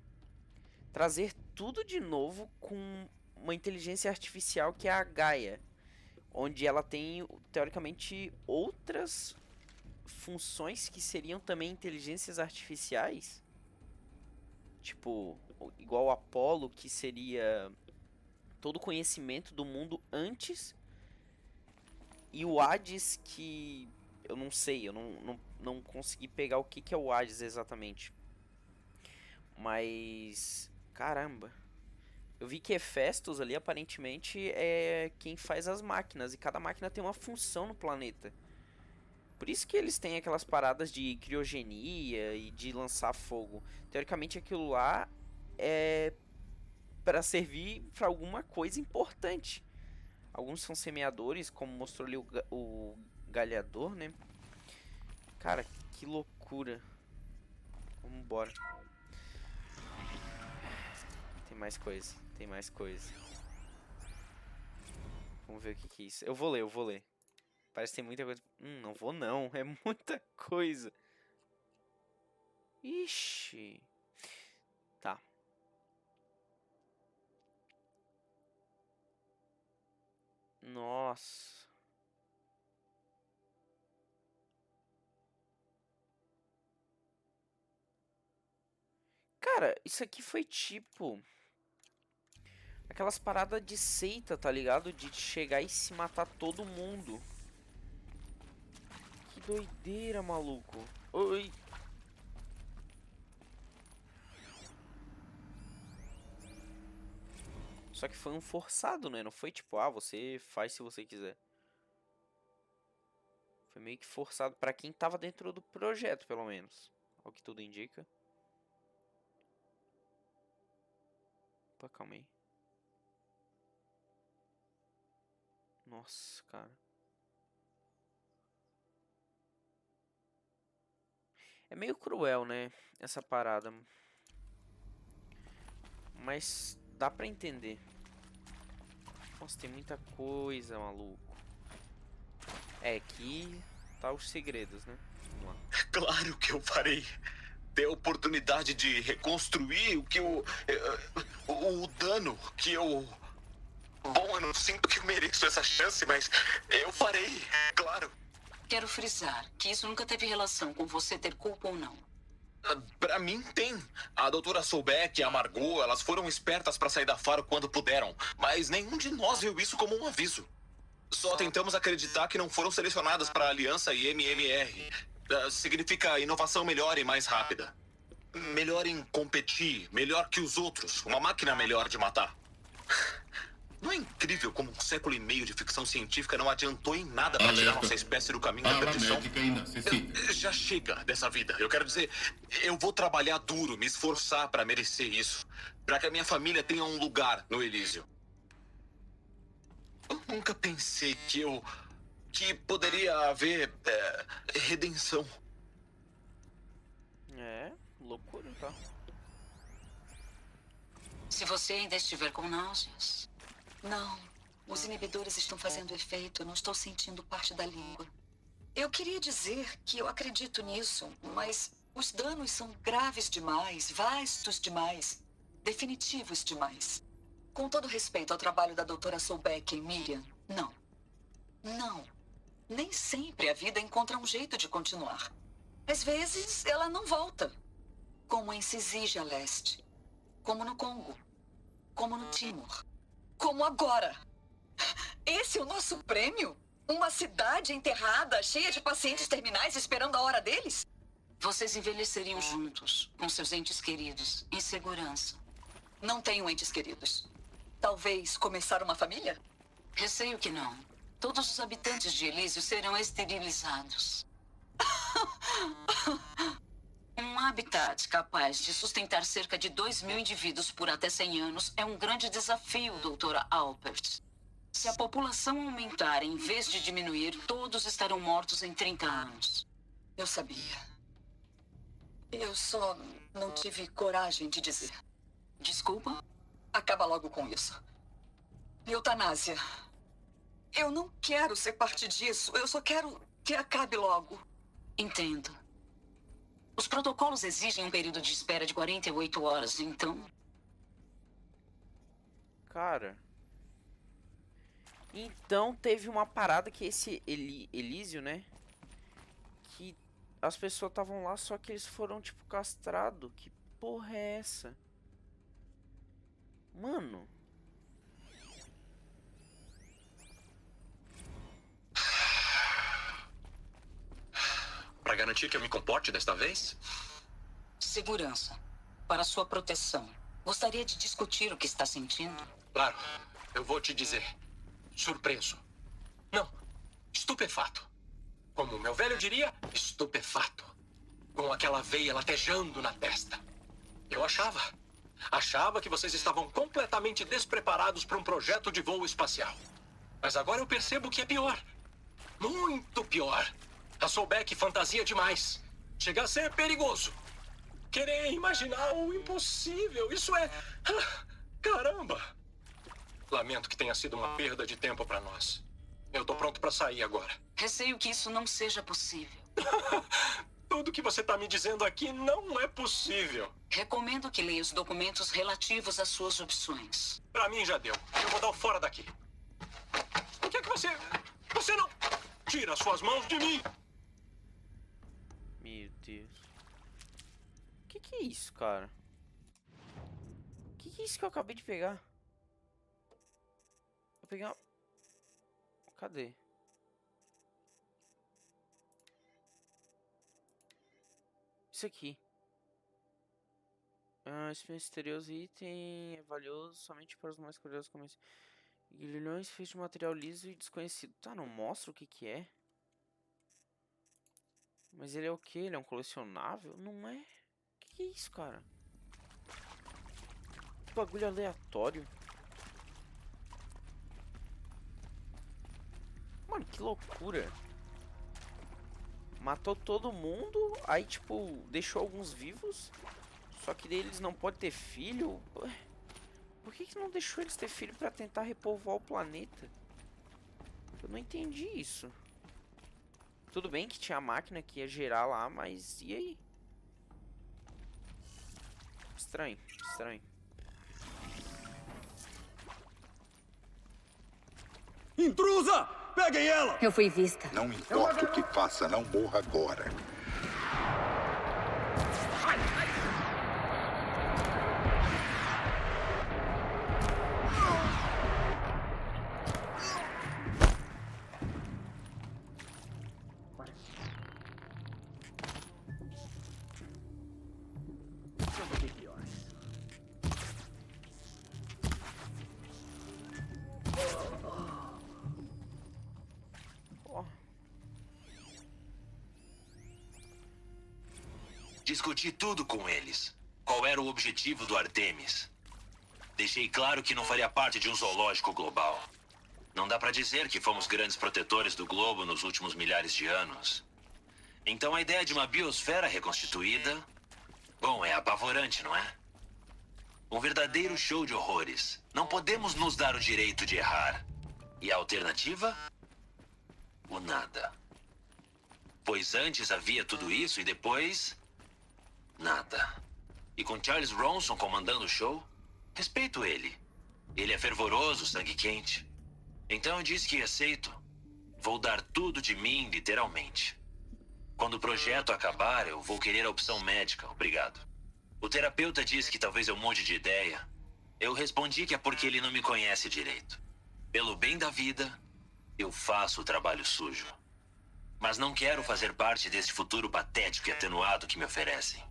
Speaker 1: trazer tudo de novo com uma inteligência artificial que é a Gaia, onde ela tem teoricamente outras funções que seriam também inteligências artificiais, tipo igual o Apolo, que seria todo o conhecimento do mundo antes, e o Hades, que eu não sei, eu não consegui pegar o que é o Hades exatamente, mas caramba, eu vi que Hephaestus ali aparentemente é quem faz as máquinas, e cada máquina tem uma função no planeta. Por isso que eles têm aquelas paradas de criogenia e de lançar fogo. Teoricamente aquilo lá é para servir para alguma coisa importante. Alguns são semeadores, como mostrou ali o galhador, né? Cara, que loucura. Vambora. Tem mais coisa, tem mais coisa. Vamos ver o que é isso. Eu vou ler. Parece que tem muita coisa. Não vou não, é muita coisa. Ixi. Tá. Nossa. Cara, isso aqui foi tipo aquelas paradas de seita, tá ligado? De chegar e se matar todo mundo. Que doideira, maluco. Oi. Só que foi um forçado, né? Não foi tipo, ah, você faz se você quiser. Foi meio que forçado pra quem tava dentro do projeto, pelo menos. Ao que tudo indica. Opa, calma aí. Nossa, cara. É meio cruel, né? Essa parada. Mas dá pra entender. Nossa, tem muita coisa, maluco. É, aqui tá os segredos, né? Vamos lá.
Speaker 21: Claro que eu farei. Ter a oportunidade de reconstruir o que o dano que eu... Bom, eu não sinto que eu mereço essa chance, mas eu farei, claro.
Speaker 5: Quero frisar que isso nunca teve relação com você ter culpa ou não.
Speaker 21: Pra mim, tem. A doutora Sobeck e a Margot, elas foram espertas pra sair da Faro quando puderam, mas nenhum de nós viu isso como um aviso. Só tentamos acreditar que não foram selecionadas pra Aliança e MMR. Significa inovação melhor e mais rápida. Melhor em competir, melhor que os outros, uma máquina melhor de matar. Não é incrível como 1,5 séculos de ficção científica não adiantou em nada pra tirar nossa espécie do caminho da perdição? Já chega dessa vida. Eu quero dizer, eu vou trabalhar duro, me esforçar pra merecer isso. Pra que a minha família tenha um lugar no Elísio. Eu nunca pensei que poderia haver redenção.
Speaker 1: É, loucura, tá?
Speaker 5: Se você ainda estiver com náuseas...
Speaker 20: Não, os inibidores estão fazendo efeito. Eu não estou sentindo parte da língua. Eu queria dizer que eu acredito nisso, mas os danos são graves demais, vastos demais, definitivos demais. Com todo respeito ao trabalho da doutora Sobeck e Miriam, não. Não. Nem sempre a vida encontra um jeito de continuar. Às vezes, ela não volta. Como em Sizígia Leste. Como no Congo. Como no Timor. Como agora. Esse é o nosso prêmio? Uma cidade enterrada, cheia de pacientes terminais esperando a hora deles?
Speaker 5: Vocês envelheceriam juntos, com seus entes queridos, em segurança.
Speaker 20: Não tenho entes queridos. Talvez começar uma família?
Speaker 5: Receio que não. Todos os habitantes de Elísio serão esterilizados. Um habitat capaz de sustentar cerca de 2.000 indivíduos por até 100 anos é um grande desafio, doutora Alpert. Se a população aumentar em vez de diminuir, todos estarão mortos em 30 anos.
Speaker 20: Eu sabia. Eu só não tive coragem de dizer.
Speaker 5: Desculpa?
Speaker 20: Acaba logo com isso. Eutanásia. Eu não quero ser parte disso. Eu só quero que acabe logo.
Speaker 5: Entendo. Os protocolos exigem um período de espera de 48 horas, então...
Speaker 1: Cara... Então teve uma parada que esse Elísio, né? Que as pessoas estavam lá, só que eles foram tipo castrados. Que porra é essa? Mano.
Speaker 19: Pra garantir que eu me comporte desta vez?
Speaker 5: Segurança. Para sua proteção. Gostaria de discutir o que está sentindo?
Speaker 19: Claro. Eu vou te dizer. Surpreso. Não. Estupefato. Como meu velho diria, estupefato. Com aquela veia latejando na testa. Eu achava que vocês estavam completamente despreparados para um projeto de voo espacial. Mas agora eu percebo que é pior. Muito pior. A Sobek fantasia demais. Chega a ser perigoso. Querer imaginar o impossível. Isso é... Caramba! Lamento que tenha sido uma perda de tempo para nós. Eu tô pronto para sair agora.
Speaker 5: Receio que isso não seja possível.
Speaker 19: Tudo que você tá me dizendo aqui não é possível.
Speaker 5: Recomendo que leia os documentos relativos às suas opções.
Speaker 19: Pra mim já deu. Eu vou dar o fora daqui. Por que você... Você não... Tira suas mãos de mim!
Speaker 1: Meu Deus. O que é isso, cara? O que é isso que eu acabei de pegar? Vou pegar... Cadê? Isso aqui. Esse misterioso item é valioso somente para os mais curiosos como esse. Grilhões feitos de material liso e desconhecido. Tá, não mostra o que é. Mas ele é o que? Ele é um colecionável? Não é? O que é isso, cara? Que bagulho aleatório. Mano, que loucura. Matou todo mundo, aí tipo, deixou alguns vivos. Só que deles não pode ter filho. Por que não deixou eles ter filho pra tentar repovoar o planeta? Eu não entendi isso. Tudo bem que tinha a máquina que ia gerar lá, mas e aí? Estranho, estranho.
Speaker 8: Intrusa! Peguem ela!
Speaker 10: Eu fui vista.
Speaker 2: Não importa o que faça, não morra agora.
Speaker 18: Discuti tudo com eles. Qual era o objetivo do Artemis? Deixei claro que não faria parte de um zoológico global. Não dá pra dizer que fomos grandes protetores do globo nos últimos milhares de anos. Então a ideia de uma biosfera reconstituída... Bom, é apavorante, não é? Um verdadeiro show de horrores. Não podemos nos dar o direito de errar. E a alternativa? O nada. Pois antes havia tudo isso e depois... nada. E com Charles Bronson comandando o show, respeito ele. Ele é fervoroso, sangue quente. Então eu disse que aceito. Vou dar tudo de mim, literalmente. Quando o projeto acabar, eu vou querer a opção médica, obrigado. O terapeuta disse que talvez eu mude de ideia. Eu respondi que é porque ele não me conhece direito. Pelo bem da vida, eu faço o trabalho sujo. Mas não quero fazer parte desse futuro patético e atenuado que me oferecem.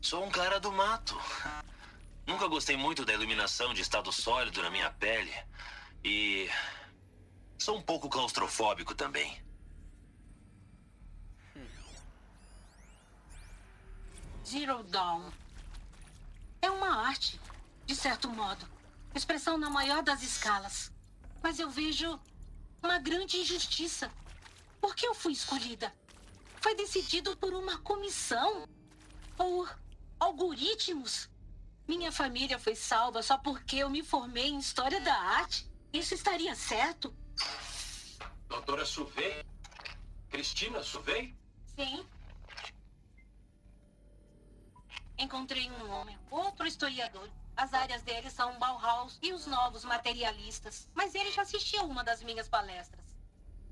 Speaker 18: Sou um cara do mato. Nunca gostei muito da iluminação de estado sólido na minha pele. E sou um pouco claustrofóbico também.
Speaker 5: Zero Dawn é uma arte, de certo modo. Expressão na maior das escalas. Mas eu vejo uma grande injustiça. Por que eu fui escolhida? Foi decidido por uma comissão? Por algoritmos? Minha família foi salva só porque eu me formei em História da Arte? Isso estaria certo?
Speaker 19: Doutora Suvey? Cristina Suvey?
Speaker 5: Sim. Encontrei um homem, outro historiador. As áreas dele são Bauhaus e os novos materialistas. Mas ele já assistiu a uma das minhas palestras.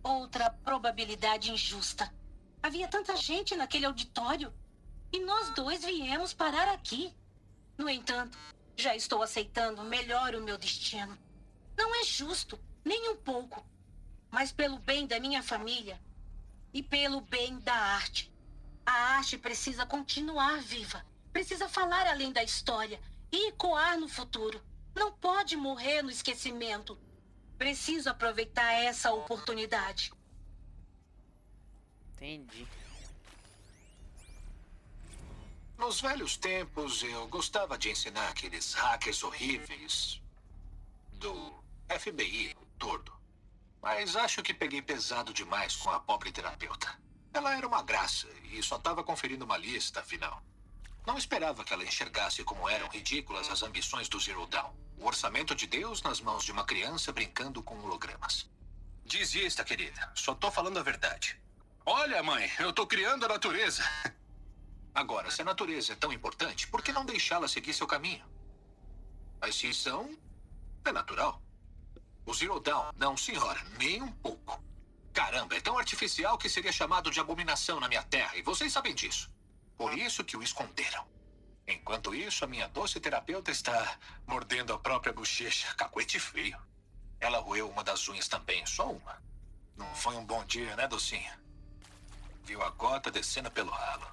Speaker 5: Outra probabilidade injusta. Havia tanta gente naquele auditório. E nós dois viemos parar aqui. No entanto, já estou aceitando melhor o meu destino. Não é justo, nem um pouco. Mas pelo bem da minha família e pelo bem da arte. A arte precisa continuar viva. Precisa falar além da história e ecoar no futuro. Não pode morrer no esquecimento. Preciso aproveitar essa oportunidade.
Speaker 1: Entendi.
Speaker 4: Nos velhos tempos, eu gostava de ensinar aqueles hackers horríveis do FBI todo. Mas acho que peguei pesado demais com a pobre terapeuta. Ela era uma graça e só estava conferindo uma lista, afinal. Não esperava que ela enxergasse como eram ridículas as ambições do Zero Dawn. O orçamento de Deus nas mãos de uma criança brincando com hologramas.
Speaker 9: Desista, querida. Só tô falando a verdade. Olha, mãe, eu tô criando a natureza.
Speaker 4: Agora, se a natureza é tão importante, por que não deixá-la seguir seu caminho? A extinção é natural. O Zero Dawn, não, senhora, nem um pouco. Caramba, é tão artificial que seria chamado de abominação na minha terra, e vocês sabem disso. Por isso que o esconderam. Enquanto isso, a minha doce terapeuta está mordendo a própria bochecha. Cacuete feio. Ela roeu uma das unhas também, só uma. Não foi um bom dia, né, docinha? Viu a gota descendo pelo ralo.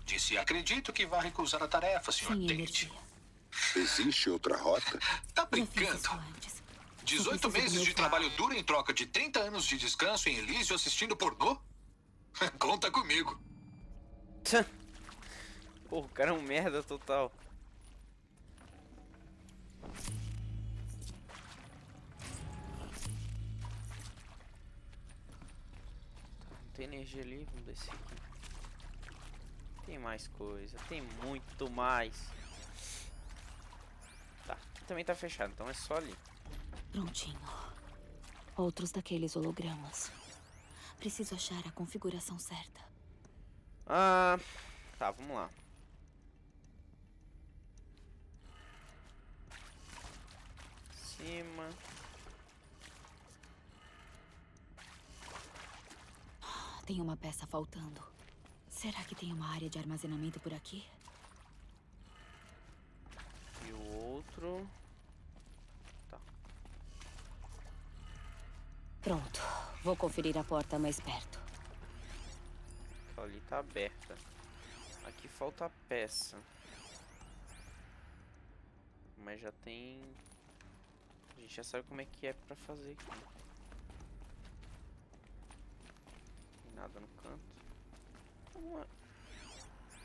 Speaker 4: Disse, acredito que vai recusar a tarefa, Sr. Tate.
Speaker 2: Existe outra rota?
Speaker 4: Tá brincando? 18 meses de trabalho duro em troca de 30 anos de descanso em Elísio assistindo pornô? Conta comigo.
Speaker 1: Pô, o cara é um merda total. Não tem energia ali, vamos descer aqui. Tem mais coisa, tem muito mais. Tá, aqui também tá fechado, então é só ali.
Speaker 3: Prontinho. Outros daqueles hologramas. Preciso achar a configuração certa.
Speaker 1: Tá, vamos lá. Cima.
Speaker 3: Tem uma peça faltando. Será que tem uma área de armazenamento por aqui?
Speaker 1: E o outro... Tá.
Speaker 14: Pronto. Vou conferir a porta mais perto.
Speaker 1: Aquela ali tá aberta. Aqui falta a peça. Mas já tem... A gente já sabe como é que é pra fazer aqui. Tem nada no canto.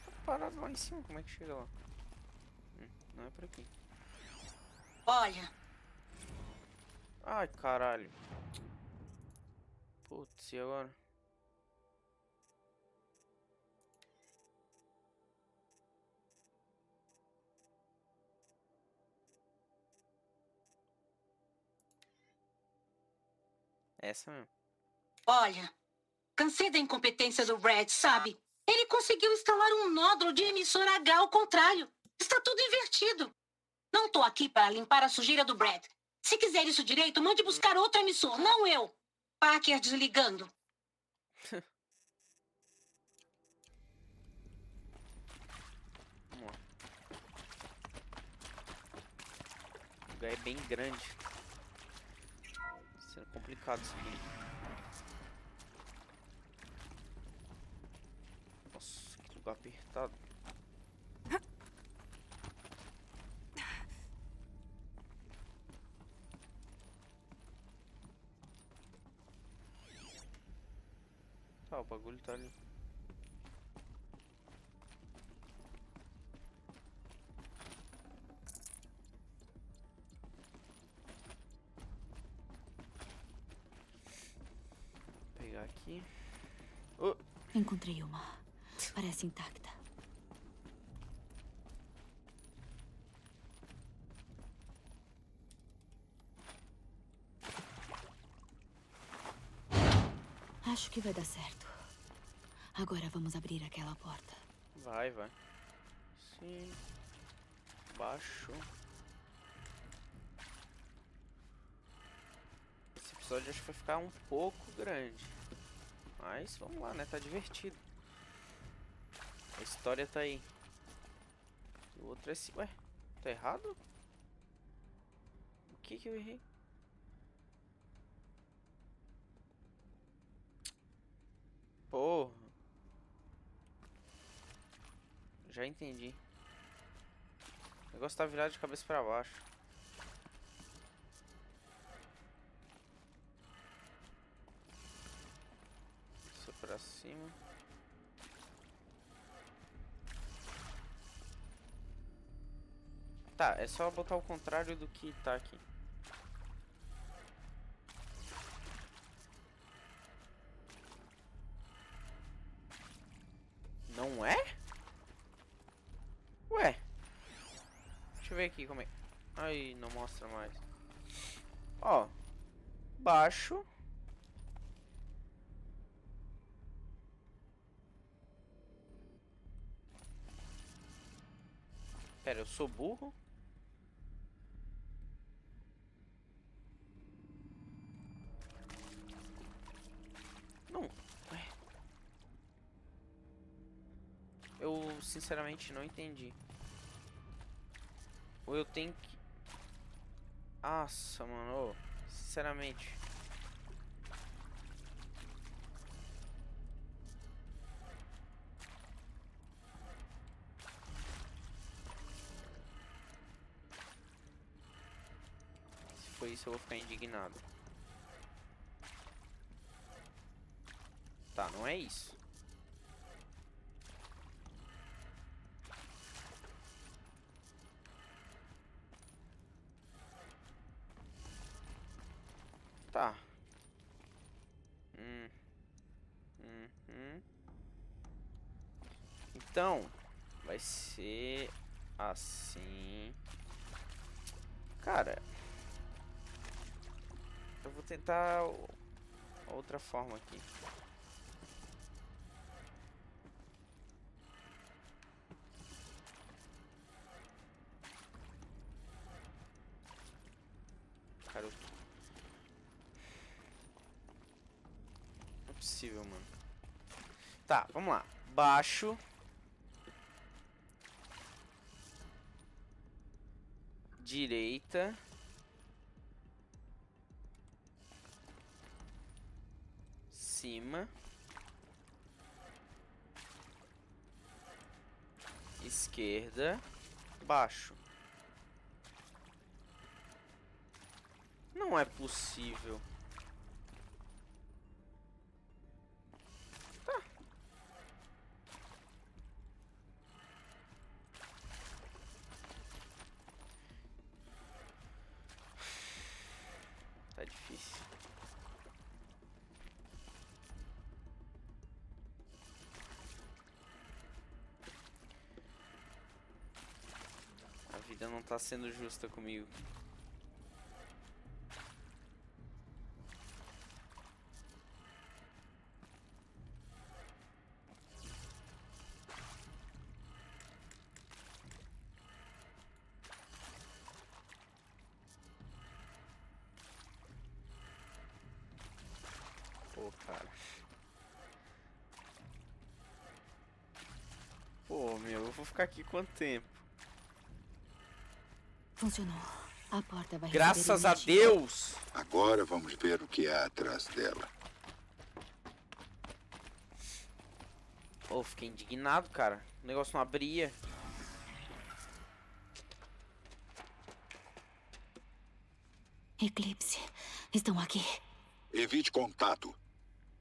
Speaker 1: Tá parado lá em cima, como é que chega lá? Não é por aqui.
Speaker 5: Olha.
Speaker 1: Ai, caralho. Putz, e agora? Essa mesmo.
Speaker 5: Olha. Cansei da incompetência do Brad, sabe? Ele conseguiu instalar um nódulo de emissora H ao contrário. Está tudo invertido. Não tô aqui para limpar a sujeira do Brad. Se quiser isso direito, mande buscar outro emissor, não eu. Parker desligando.
Speaker 1: Vamos lá. O lugar é bem grande. Sendo complicado subir. Nossa, que lugar apertado. Tá, o bagulho tá ali. Vou pegar aqui.
Speaker 3: Encontrei uma. Parece intacta. Acho que vai dar certo. Agora vamos abrir aquela porta.
Speaker 1: Vai. Sim. Baixo. Esse episódio acho que vai ficar um pouco grande. Mas vamos lá, né? Tá divertido. A história tá aí. O outro é assim. Ué, tá errado? O que eu errei? Porra. Já entendi. O negócio tá virado de cabeça pra baixo. Isso pra cima. Tá, é só botar o contrário do que tá aqui. Não é? Ué. Deixa eu ver aqui como é. Aí, não mostra mais. Ó. Baixo. Pera, eu sou burro? Não. Ué. Eu sinceramente não entendi. Ou eu tenho que... Nossa, mano. Sinceramente. Se for isso, eu vou ficar indignado. Tá, não é isso. Tá. Então, vai ser assim. Cara, eu vou tentar outra forma aqui. Cara, não é possível, mano. Tá, vamos lá. Baixo. Direita. Cima. Esquerda. Baixo. Não é possível. Tá. Tá difícil. A vida não tá sendo justa comigo. Pô, cara. Pô, meu, eu vou ficar aqui quanto tempo?
Speaker 3: Funcionou. A porta vai
Speaker 1: Graças a
Speaker 3: receber
Speaker 1: Deus!
Speaker 2: Agora vamos ver o que há atrás dela.
Speaker 1: Pô, fiquei indignado, cara. O negócio não abria.
Speaker 3: Eclipse. Estão aqui.
Speaker 2: Evite contato.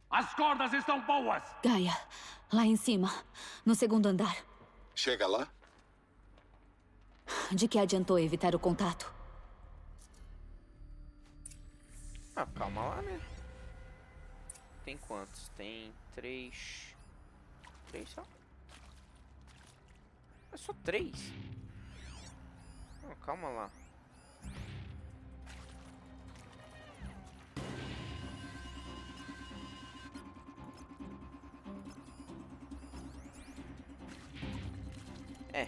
Speaker 6: As cordas estão boas!
Speaker 3: Gaia, lá em cima, no segundo andar.
Speaker 2: Chega lá.
Speaker 3: De que adiantou evitar o contato?
Speaker 1: Ah, calma lá, né? Tem quantos? Tem 3. 3 só? É só 3? Não, calma lá. É.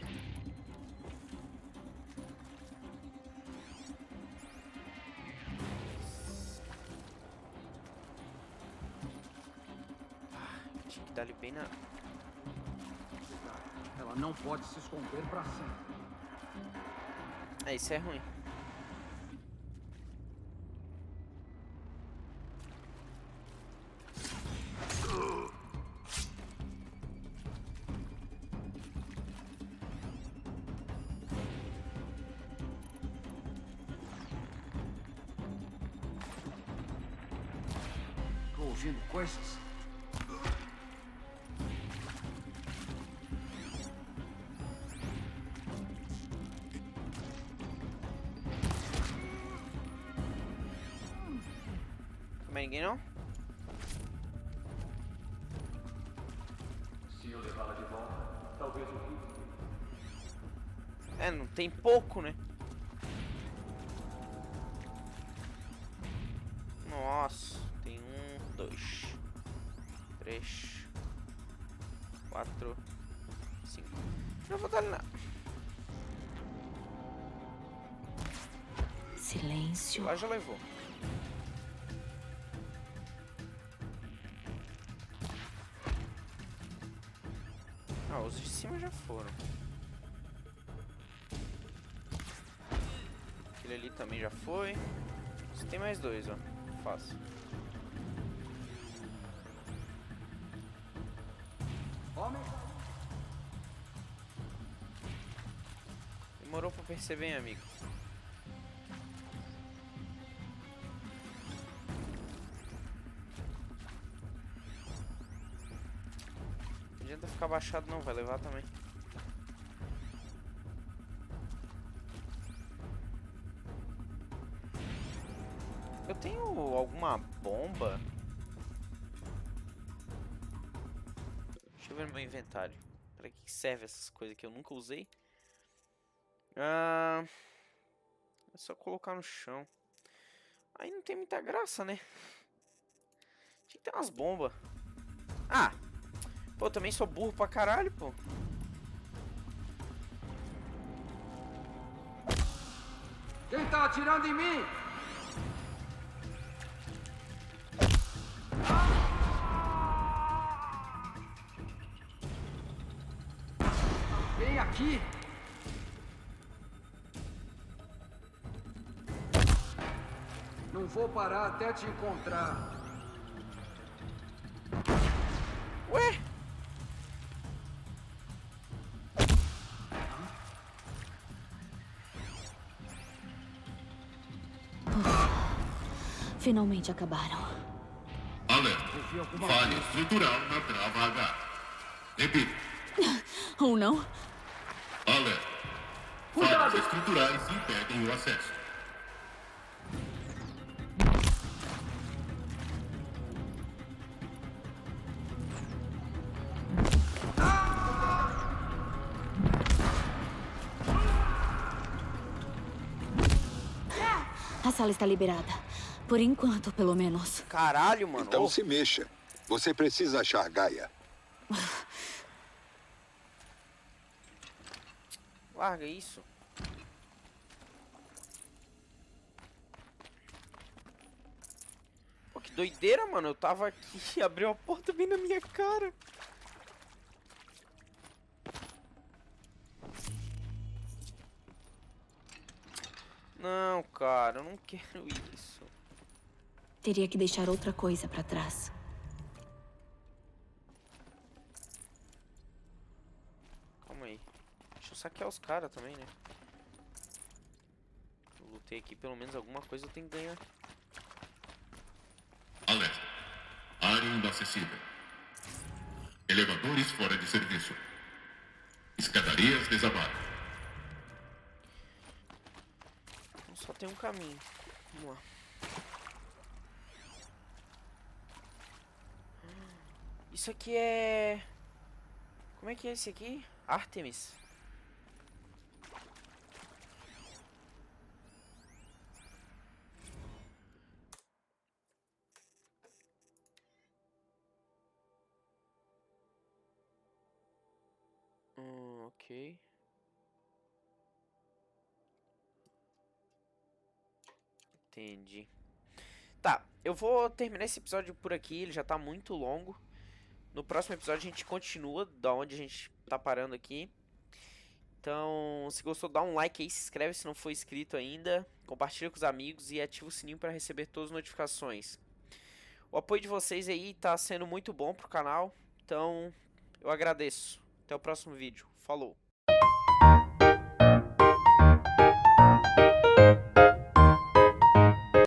Speaker 1: Tinha que dar ali bem na...
Speaker 8: Ela não pode se esconder pra sempre.
Speaker 1: É, isso é ruim.
Speaker 8: Tô ouvindo coisas.
Speaker 1: Mais ninguém não?
Speaker 6: Se eu levá-la de volta, talvez o risco.
Speaker 1: É, não tem pouco, né? Nossa, tem 1, 2, 3, 4, 5. Não vou dar nada.
Speaker 3: Silêncio.
Speaker 1: Lá já levou. Ah, os de cima já foram. Aquele ali também já foi. Você tem mais 2, ó. Fácil.
Speaker 8: Homem.
Speaker 1: Demorou pra perceber, hein, amigo. Não adianta ficar abaixado não, vai levar também. Eu tenho alguma bomba? Deixa eu ver no meu inventário. Pra que serve essas coisas que eu nunca usei? É só colocar no chão. Aí não tem muita graça, né? Tinha que ter umas bombas. Ah! Pô, eu também sou burro pra caralho, pô.
Speaker 8: Quem tá atirando em mim? Vem aqui! Não vou parar até te encontrar.
Speaker 1: Ué?
Speaker 3: Finalmente acabaram.
Speaker 15: Alerta. Falha estrutural na trava H. Repito.
Speaker 3: Ou não?
Speaker 15: Alerta. Falhas estruturais impedem o acesso.
Speaker 3: A sala está liberada. Por enquanto, pelo menos.
Speaker 1: Caralho, mano.
Speaker 2: Então se mexa. Você precisa achar Gaia.
Speaker 1: Larga isso. Pô, que doideira, mano. Eu tava aqui, abriu a porta bem na minha cara. Não, cara, eu não quero isso.
Speaker 3: Teria que deixar outra coisa pra trás.
Speaker 1: Calma aí. Deixa eu saquear os caras também, né? Eu lutei aqui, pelo menos alguma coisa eu tenho que ganhar.
Speaker 15: Alerta. Área inabastecida. Elevadores fora de serviço. Escadarias desabadas.
Speaker 1: Só tem um caminho. Vamos lá. Isso aqui é... Como é que é esse aqui? Artemis. Ok. Entendi. Tá, eu vou terminar esse episódio por aqui, ele já tá muito longo. No próximo episódio a gente continua da onde a gente tá parando aqui. Então, se gostou, dá um like aí, se inscreve se não for inscrito ainda. Compartilha com os amigos e ativa o sininho para receber todas as notificações. O apoio de vocês aí tá sendo muito bom pro canal. Então, eu agradeço. Até o próximo vídeo. Falou!